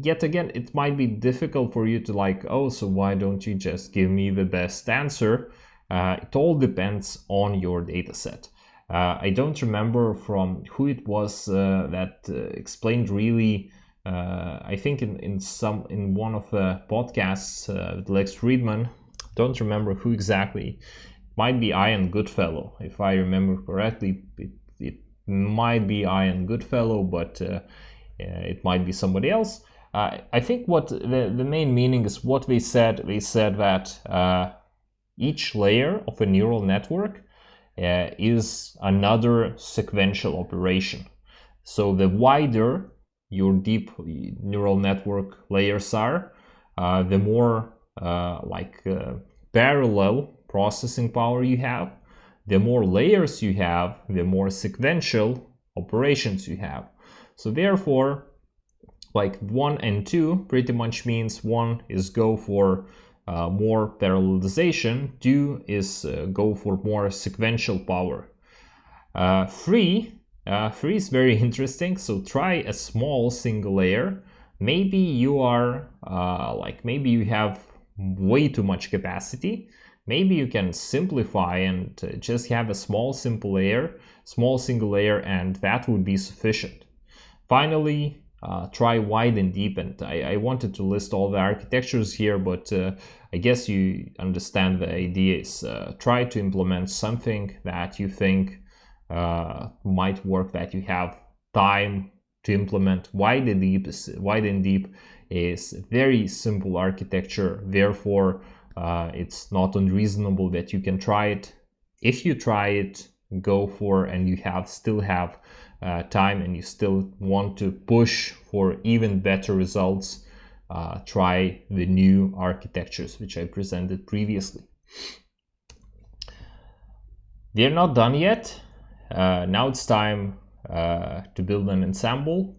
yet again, it might be difficult for you to like, oh, so why don't you just give me the best answer? It all depends on your data set. I don't remember from who it was that explained really. I think in one of the podcasts with Lex Friedman. Don't remember who exactly. It might be Ian Goodfellow, if I remember correctly. It might be Ian Goodfellow, but it might be somebody else. I think what the main meaning is what they said. They said that each layer of a neural network is another sequential operation. So the wider your deep neural network layers are, the more parallel processing power you have. The more layers you have, the more sequential operations you have. So therefore, like 1 and 2 pretty much means 1 is go for more parallelization, 2 is go for more sequential power. 3 is very interesting. So try a small single layer. Maybe you are maybe you have way too much capacity. Maybe you can simplify and just have a small single layer, and that would be sufficient. Finally, try wide and deep. And I wanted to list all the architectures here, but I guess you understand the idea is try to implement something that you think might work, that you have time to implement. Wide and deep is very simple architecture. Therefore, it's not unreasonable that you can try it. If you try it, go for, and you still have time, and you still want to push for even better results, try the new architectures which I presented previously. They're not done yet. Now it's time to build an ensemble.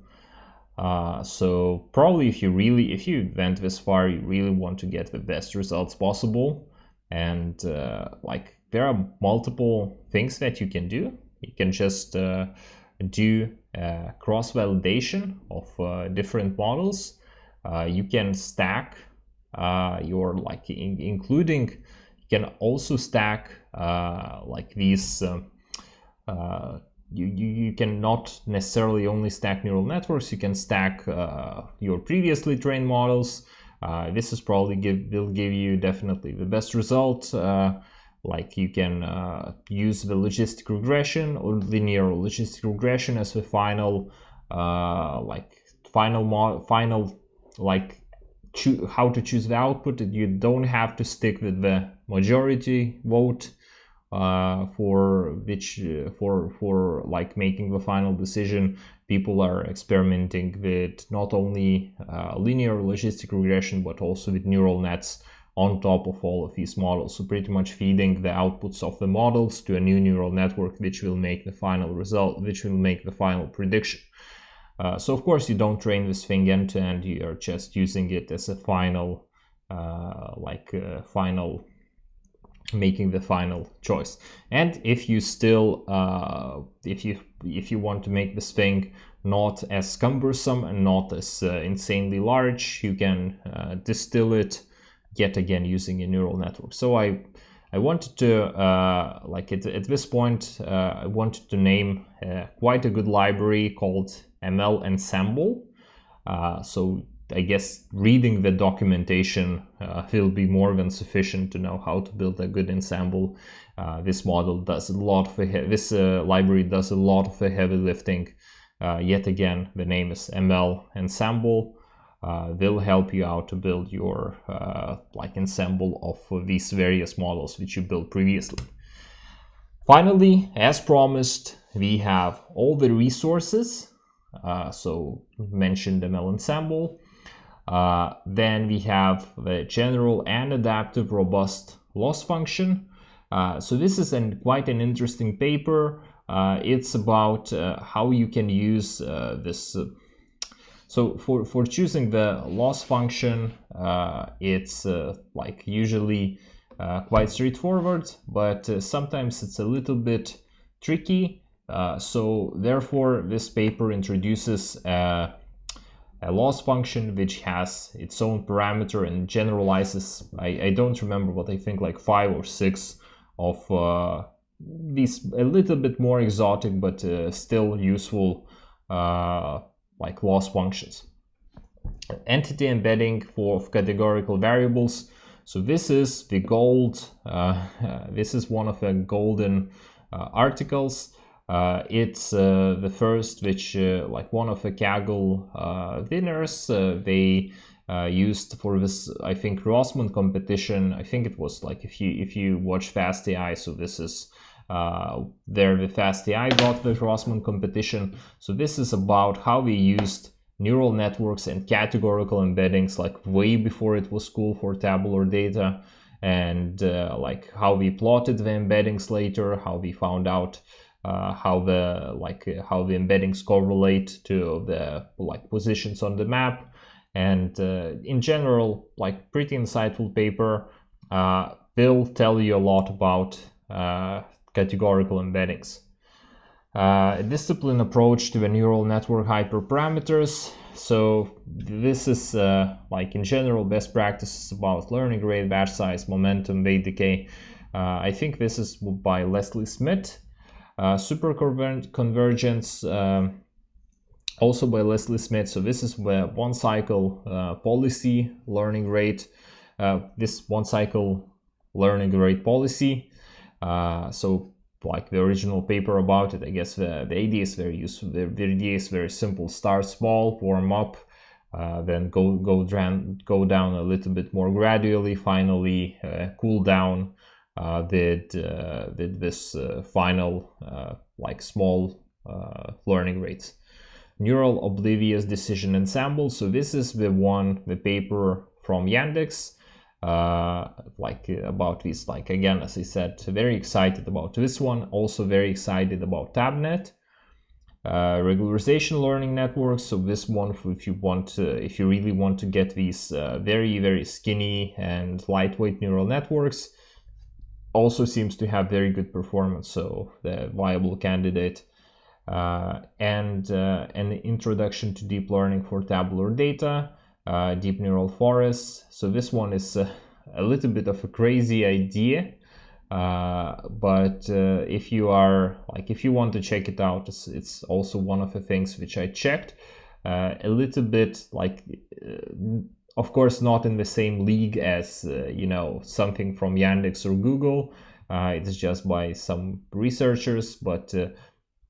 So probably if you went this far, you really want to get the best results possible. And there are multiple things that you can do. You can just do cross-validation of different models. You can stack your including. You can also stack these. You can not necessarily only stack neural networks. You can stack your previously trained models. This is probably will give you definitely the best result. You can use the logistic regression or linear logistic regression as the final how to choose the output. You don't have to stick with the majority vote for making the final decision. People are experimenting with not only linear logistic regression but also with neural nets on top of all of these models, so pretty much feeding the outputs of the models to a new neural network which will make the final result, which will make the final prediction. So of course you don't train this thing end to end, you are just using it as a final making the final choice. And if you still if you want to make this thing not as cumbersome and not as insanely large, you can distill it yet again using a neural network. So I wanted to at this point I wanted to name quite a good library called ML Ensemble. So I guess reading the documentation will be more than sufficient to know how to build a good ensemble. This model does a lot of this library does a lot of the heavy lifting. Yet again, the name is ML Ensemble. Will help you out to build your ensemble of these various models which you built previously. Finally, as promised, we have all the resources. So mentioned ML Ensemble. Then we have the general and adaptive robust loss function. So this is quite an interesting paper. It's about how you can use this. So for choosing the loss function, it's usually quite straightforward, but sometimes it's a little bit tricky. So therefore, this paper introduces a loss function which has its own parameter and generalizes, I don't remember, but I think 5 or 6 of these a little bit more exotic but still useful loss functions. Entity embedding for categorical variables. So this is the gold, this is one of the golden articles. It's the first which one of the Kaggle winners they used for this, I think, Rossmann competition. I think it was if you watch Fast AI, so this is there the Fast AI got the Rossmann competition. So this is about how we used neural networks and categorical embeddings way before it was cool for tabular data, and how we plotted the embeddings later, how we found out how the embeddings correlate to the positions on the map, and in general pretty insightful paper. Will tell you a lot about categorical embeddings. A discipline approach to the neural network hyperparameters. So this is in general best practices about learning rate, batch size, momentum, weight decay. I think this is by Leslie Smith. Super convergence, also by Leslie Smith. So this is where one cycle policy learning rate. This one cycle learning rate policy. So the original paper about it, I guess the idea is very useful. The idea is very simple. Start small, warm up, then go down a little bit more gradually. Finally, cool down with this final small learning rates. Neural oblivious decision ensemble. So this is the paper from Yandex. About this, again, as I said, very excited about this one. Also very excited about TabNet. Regularization learning networks. So this one, if you really want to get these very, very skinny and lightweight neural networks, also seems to have very good performance. So the viable candidate. and an introduction to deep learning for tabular data, deep neural forests. So this one is a little bit of a crazy idea, but if you want to check it out, it's also one of the things which I checked. A little bit of course not in the same league as something from Yandex or Google. It's just by some researchers, but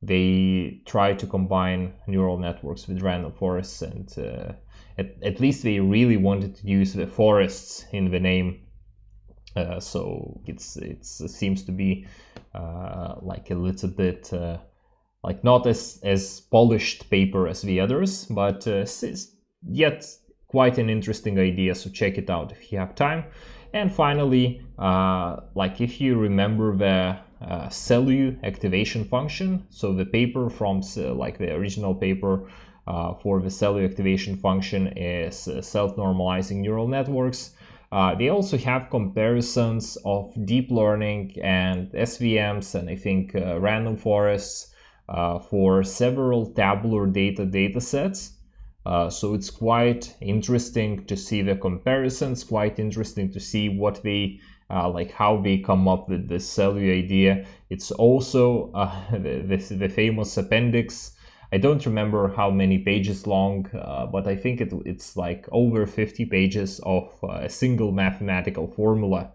they try to combine neural networks with random forests, and at least they really wanted to use the forests in the name. So it seems to be like a little bit like not as polished paper as the others, but yet quite an interesting idea. So check it out if you have time. And finally, like if you remember the CELU activation function, so the paper from like the original paper for the CELU activation function is self-normalizing neural networks. They also have comparisons of deep learning and SVMs and I think random forests for several tabular data sets. So it's quite interesting to see the comparisons, quite interesting to see what they like how they come up with this CELU idea. It's also the famous appendix. I don't remember how many pages long, but I think it's like over 50 pages of a single mathematical formula.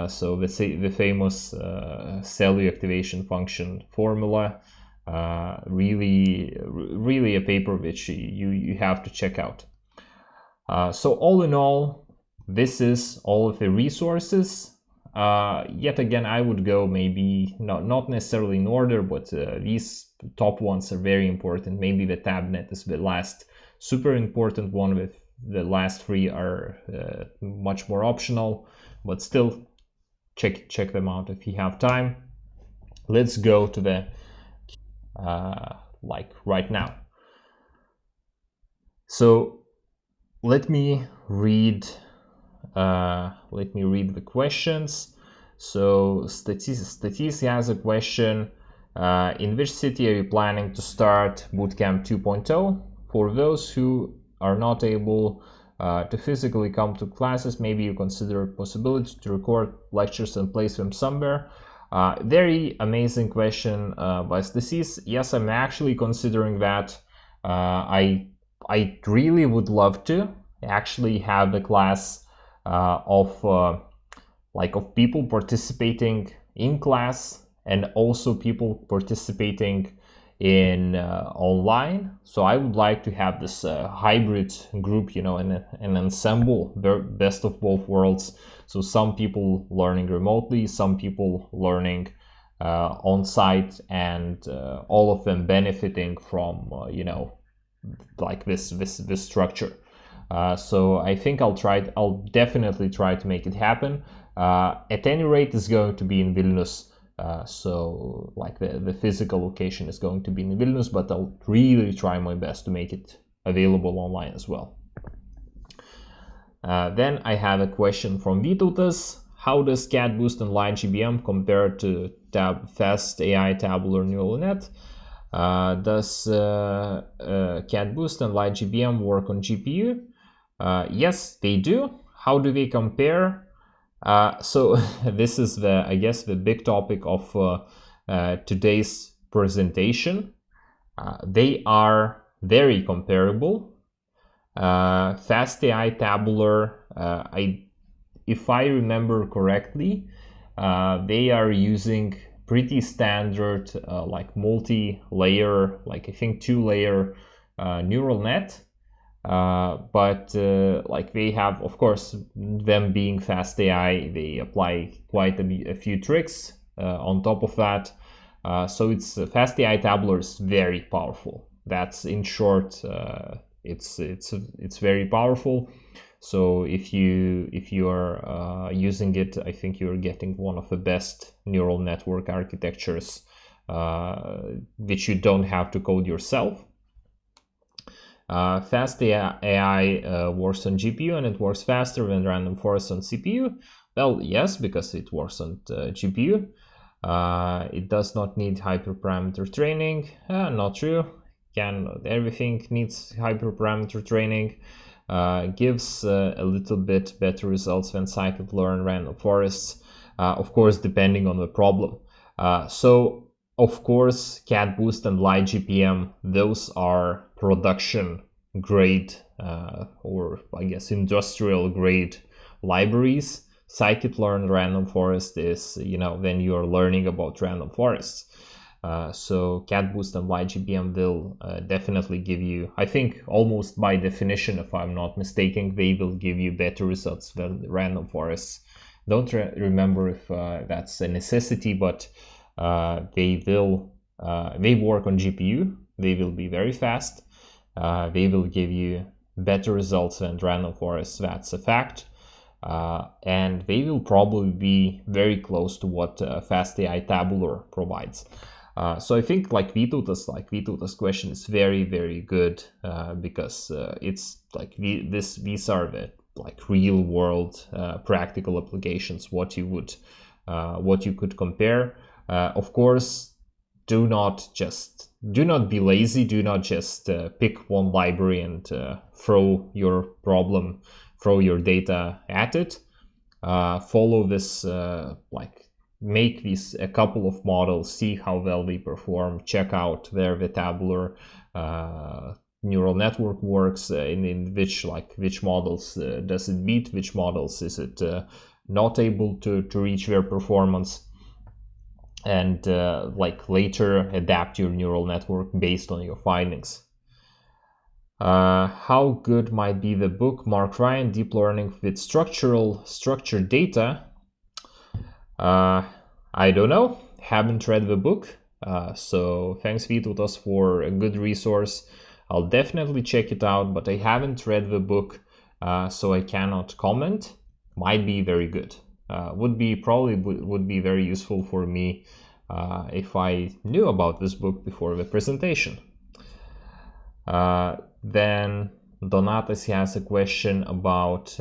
So the famous CELU activation function formula, really a paper which you have to check out. So all in all, this is all of the resources. Yet again, I would go maybe not necessarily in order, but these top ones are very important. Maybe the TabNet is the last super important one, with the last three are much more optional, but still check them out if you have time. Let's go to the like right now. So let me read the questions. So Statis has a question. In which city are you planning to start Bootcamp 2.0? For those who are not able to physically come to classes, maybe you consider possibility to record lectures and place them somewhere. Very amazing question by Stasis. Yes, I'm actually considering that. I really would love to actually have a class of people participating in class and also people participating in online. So I would like to have this hybrid group, an ensemble, best of both worlds. So some people learning remotely, some people learning on site, and all of them benefiting from like this structure. So I think I'll definitely try to make it happen. At any rate, it's going to be in Vilnius. So like the physical location is going to be in Vilnius, but I'll really try my best to make it available online as well. Then I have a question from Vytautas. How does CatBoost and LightGBM compare to Fast AI Tabular Neural Net? Does CatBoost and LightGBM work on GPU? Yes, they do. How do they compare? So this is I guess the big topic of today's presentation. They are very comparable. Fast AI Tabular, if I remember correctly, they are using pretty standard like multi-layer, like I think 2-layer neural net. But like they have, of course, them being Fast AI, they apply quite a few tricks on top of that. So it's Fast AI Tabular is very powerful. That's in short. It's very powerful. So if you are using it, I think you're getting one of the best neural network architectures, which you don't have to code yourself. Fast AI works on GPU and it works faster than random forest on CPU. Well, yes, because it works on GPU. It does not need hyperparameter training. Not true. Everything needs hyperparameter training. Gives a little bit better results when scikit-learn random forests, of course, depending on the problem. So, of course, cat boost and lightgpm, those are production grade, or I guess industrial grade libraries. Scikit-learn random forest is, when you're learning about random forests. So cat boost and lightgpm will definitely give you, I think almost by definition, if I'm not mistaken, they will give you better results than random forests. Don't remember if that's a necessity, but they work on GPU. They will be very fast. They will give you better results than random forests. That's a fact. And they will probably be very close to what FastAI Tabular provides. So I think Vytautas question is very, very good, because it's like these are the real world practical applications, what you could compare. Of course, do not be lazy. Do not just pick one library and throw your data at it. Follow this, make these a couple of models, see how well they perform, check out where the tabular neural network works, in which models does it beat, which models is it not able to reach their performance, and later adapt your neural network based on your findings. How good might be the book Mark Ryan, Deep Learning with Structured Data? I don't know. Haven't read the book. So thanks, Vytautas, for a good resource. I'll definitely check it out, but I haven't read the book, so I cannot comment. Might be very good. Would be very useful for me if I knew about this book before the presentation. Then Donatas has a question about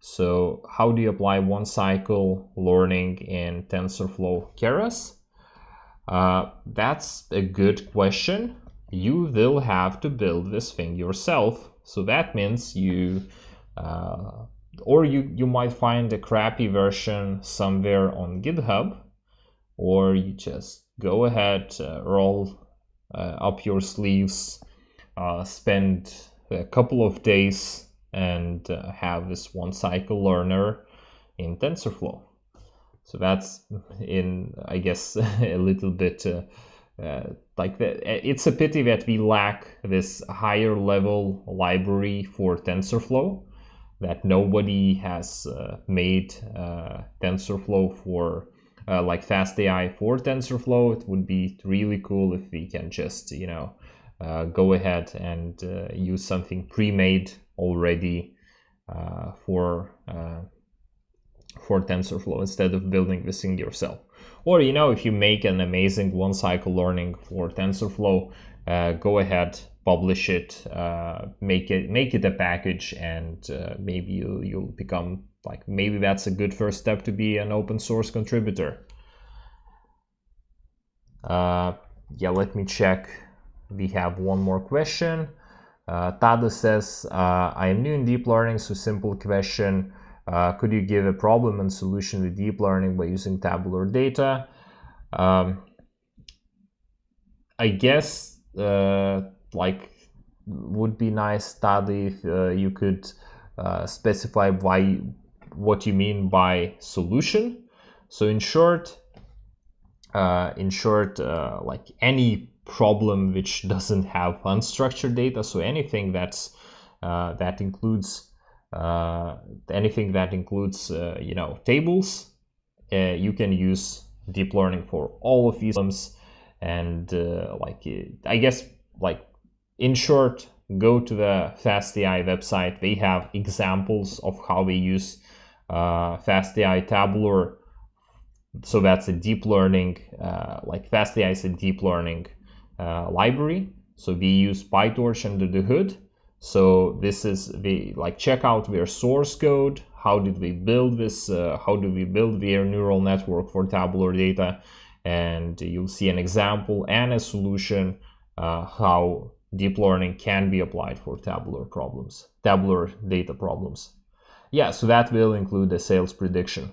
so how do you apply one cycle learning in TensorFlow Keras? That's a good question. You will have to build this thing yourself. So that means you might find a crappy version somewhere on GitHub, or you just go ahead, roll up your sleeves, spend a couple of days and have this one cycle learner in TensorFlow. So that's I guess, a little bit it's a pity that we lack this higher level library for TensorFlow, that nobody has made TensorFlow for FastAI for TensorFlow. It would be really cool if we can just, go ahead and use something pre-made already for TensorFlow instead of building this thing yourself. Or if you make an amazing one cycle learning for TensorFlow, go ahead, publish it, make it a package, and maybe you'll become maybe that's a good first step to be an open source contributor. Let me check. We have one more question. Tada says, I am new in deep learning, so simple question. Could you give a problem and solution to deep learning by using tabular data? I guess would be nice, Tada, if you could specify what you mean by solution. So in short, any problem which doesn't have unstructured data, so anything that includes tables, you can use deep learning for all of these problems. And I guess in short, go to the FastAI website. They have examples of how they use FastAI Tabular. So that's a deep learning, FastAI is a deep learning library. So we use PyTorch under the hood. So this is the check out their source code. How did we build this? How do we build their neural network for tabular data? And you'll see an example and a solution how deep learning can be applied for tabular data problems. Yeah, so that will include a sales prediction.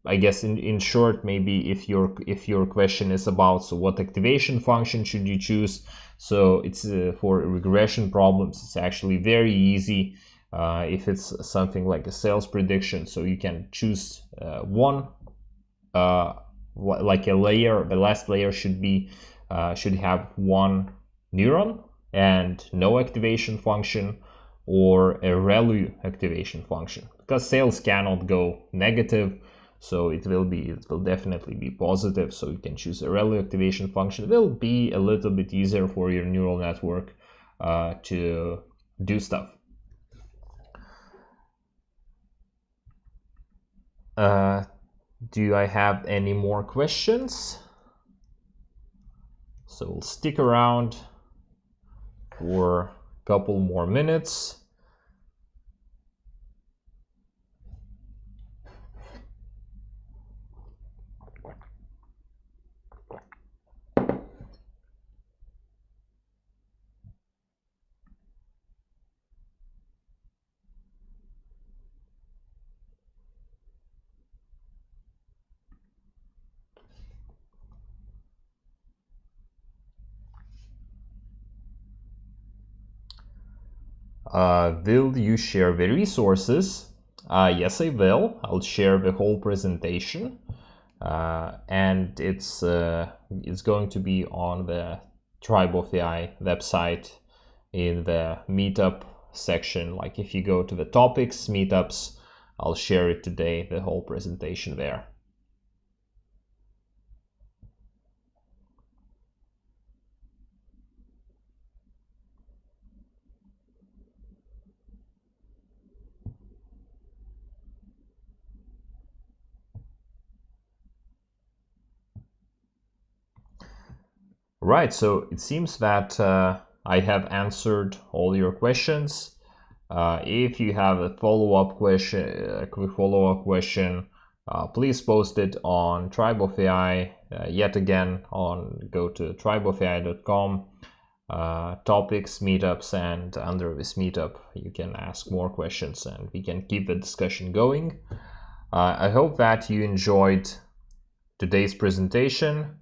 I guess in short, maybe if your question is about so what activation function should you choose, so it's for regression problems, it's actually very easy. If it's something like a sales prediction, so you can choose one like a layer. The last layer should have one neuron and no activation function, or a ReLU activation function, because sales cannot go negative, so it will definitely be positive. So you can choose a ReLU activation function. It will be a little bit easier for your neural network to do stuff. Do I have any more questions? So we'll stick around for a couple more minutes. Will you share the resources? Yes, I will. I'll share the whole presentation, and it's going to be on the Tribe of AI website in the meetup section. Like if you go to the topics, meetups, I'll share it today, the whole presentation there. Right, so it seems that I have answered all your questions. If you have a follow-up question, a quick follow-up question, please post it on Tribe of AI. Yet again, go to tribeofai.com, topics, meetups, and under this meetup, you can ask more questions and we can keep the discussion going. I hope that you enjoyed today's presentation.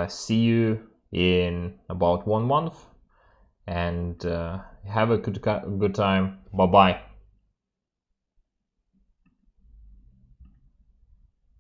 See you in about 1 month, and have a good time. Bye bye.